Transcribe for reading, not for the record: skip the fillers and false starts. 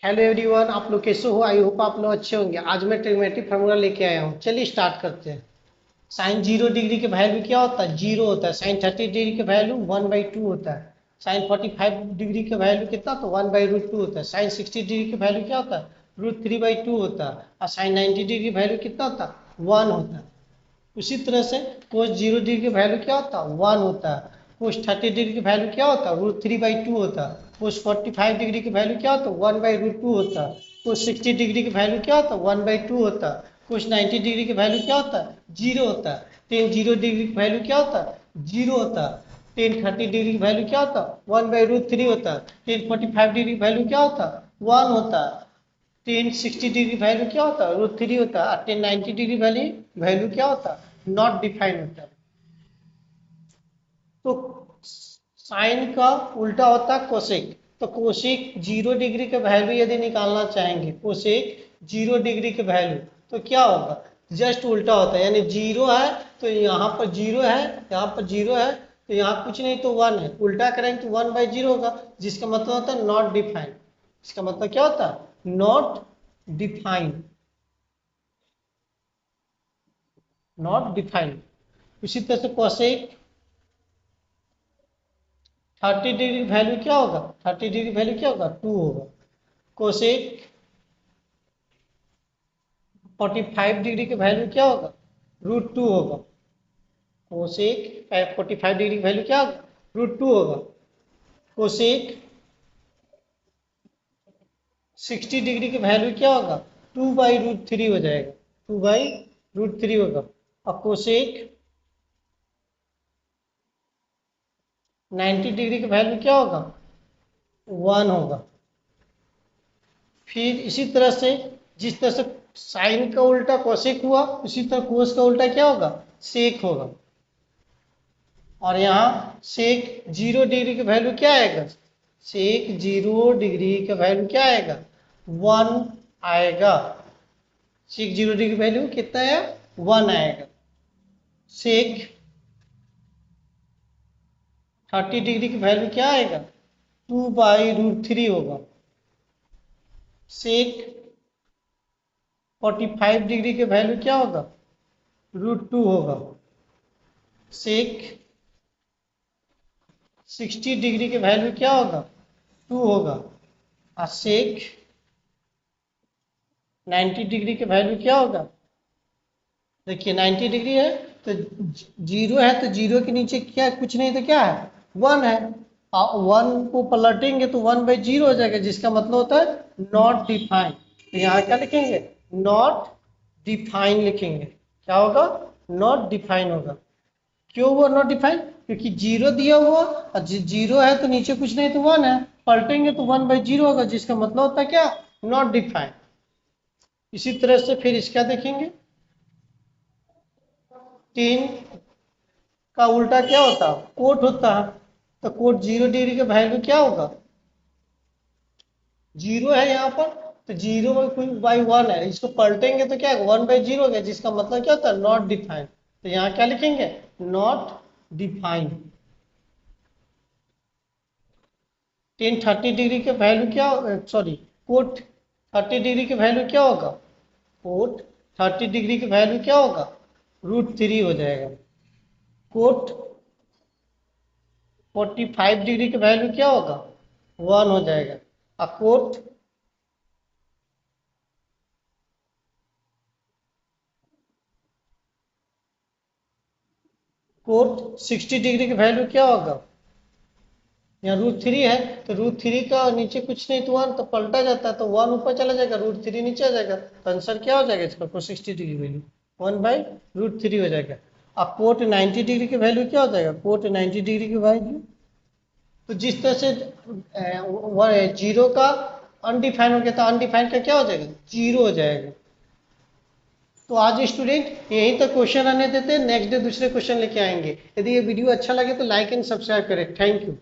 Hello everyone, आप लोग कैसे हो? आई होप आप लोग अच्छे होंगे। आज मैं ट्रिग्नोमेट्रिक फार्मूला लेके आया हूँ। चलिए स्टार्ट करते हैं। साइन 0 डिग्री के वैल्यू क्या होता है? 0 होता है। साइन 30 डिग्री के वैल्यू 1/2 होता है। साइन 45 डिग्री के वैल्यू कितना? तो 1/√2 होता है। साइन 60 डिग्री के वैल्यू क्या होता है? √3/2 होता है। और साइन 90 डिग्री वैल्यू कितना होता है? 1 होता है। उसी तरह से कोस 0 डिग्री की वैल्यू क्या होता है? 1 होता है। कोस 30 डिग्री की वैल्यू क्या होता है? √3/2 होता है। कोस 45 डिग्री की वैल्यू क्या होता है? 1/√2 होता है। कोस 60 डिग्री की वैल्यू क्या होता है? 1/2 होता है। कोस 90 डिग्री की वैल्यू क्या होता है? 0 होता है। टेन 0 डिग्री की वैल्यू क्या होता है? 0 होता है। टेन 30 डिग्री की वैल्यू क्या होता है? 1/√3 होता है। टेन 45 डिग्री की वैल्यू क्या होता है? 1 होता है। टेन 60 डिग्री वैल्यू क्या होता है? √3 होता है। और टेन 90 डिग्री वैल्यू क्या होता है? नॉट डिफाइन होता है। तो साइन का उल्टा होता है कोसेक। तो कोसेक 0 डिग्री के वैल्यू यदि निकालना चाहेंगे, कोसेक 0 डिग्री के वैल्यू, तो क्या होगा? जस्ट उल्टा होता है। यानी 0 है तो यहाँ पर 0 है, यहाँ पर 0 है तो यहाँ कुछ नहीं तो 1 है। उल्टा करेंगे तो 1/0 होगा, जिसका मतलब होता है नॉट डिफाइन। इसका मतलब क्या होता है? Not define. Not define. उसी तरह से कोसेक 30 डिग्री वैल्यू क्या होगा? 30 डिग्री वैल्यू क्या होगा? 2 होगा। कोसेक 45 डिग्री की वैल्यू क्या होगा? √2 होगा। कोसेक 45 डिग्री की वैल्यू क्या होगा? √2 होगा। कोसेक 60 डिग्री की वैल्यू क्या होगा? 2/√3 हो जाएगा। 2/√3 होगा। और कोसेक 90 डिग्री की वैल्यू क्या होगा? 1 होगा। फिर इसी तरह से जिस तरह से साइन का उल्टा कोसेक हुआ, उसी तरह कोस का उल्टा क्या होगा? सेक होगा। और यहाँ सेक 0 डिग्री की वैल्यू क्या आएगा? सेक 0 डिग्री का वैल्यू क्या आएगा? 1 आएगा। सेक 0 डिग्री की वैल्यू कितना है? 1 आएगा। सेक 30 डिग्री की वैल्यू क्या आएगा? 2/√3 होगा। सेक 45 डिग्री के वैल्यू क्या होगा? √2 होगा। सेक 60 डिग्री के वैल्यू क्या होगा? 2 होगा। और सेक 90 डिग्री के वैल्यू क्या होगा? देखिए 90 डिग्री है तो 0 है, तो 0 के नीचे क्या? कुछ नहीं तो क्या है? 1 है। और 1 को पलटेंगे तो 1/0 हो जाएगा, जिसका मतलब होता है नॉट डिफाइन। तो यहाँ क्या लिखेंगे? नॉट डिफाइन लिखेंगे। क्या होगा? नॉट डिफाइन होगा। क्यों हुआ नॉट डिफाइन? क्योंकि 0 दिया हुआ और 0 है तो नीचे कुछ नहीं तो 1 है, पलटेंगे तो 1/0 होगा, जिसका मतलब होता है क्या? Not define. इसी तरह से फिर इसका देखेंगे। 3 का उल्टा क्या होता है? कोट होता है। तो कोट 0 डिग्री का वैल्यू क्या होगा? 0 है यहाँ पर, तो 0/1 है। इसको पलटेंगे तो क्या है? 1/0 हो गया, जिसका मतलब क्या होता है? Not define. तो यहाँ क्या लिखेंगे? Not define. टेन 30 डिग्री के वैल्यू क्या? सॉरी, कोट 30 डिग्री के वैल्यू क्या होगा? कोट 30 डिग्री की वैल्यू क्या होगा? √3 हो जाएगा। कोट 45 डिग्री की वैल्यू क्या होगा? 1 हो जाएगा। और कोट 60 डिग्री की वैल्यू क्या होगा? यहाँ √3 है तो √3 का नीचे कुछ नहीं तो 1, तो पलटा जाता है तो 1 ऊपर चला जाएगा, √3 नीचे आ जाएगा। तो आंसर क्या हो जाएगा इसका? कोट 60 डिग्री वैल्यू 1/√3 हो जाएगा। अब कोट 90 डिग्री की वैल्यू क्या हो जाएगा? कोट 90 डिग्री की वैल्यू, तो जिस तरह से 0 का अनडिफाइन हो गया था, अनडिफाइन का क्या हो जाएगा? 0 हो जाएगा। तो आज स्टूडेंट यहीं तक क्वेश्चन आने देते हैं। नेक्स्ट डे दूसरे क्वेश्चन लेके आएंगे। यदि ये वीडियो अच्छा लगे तो लाइक एंड सब्सक्राइब करें। Thank you.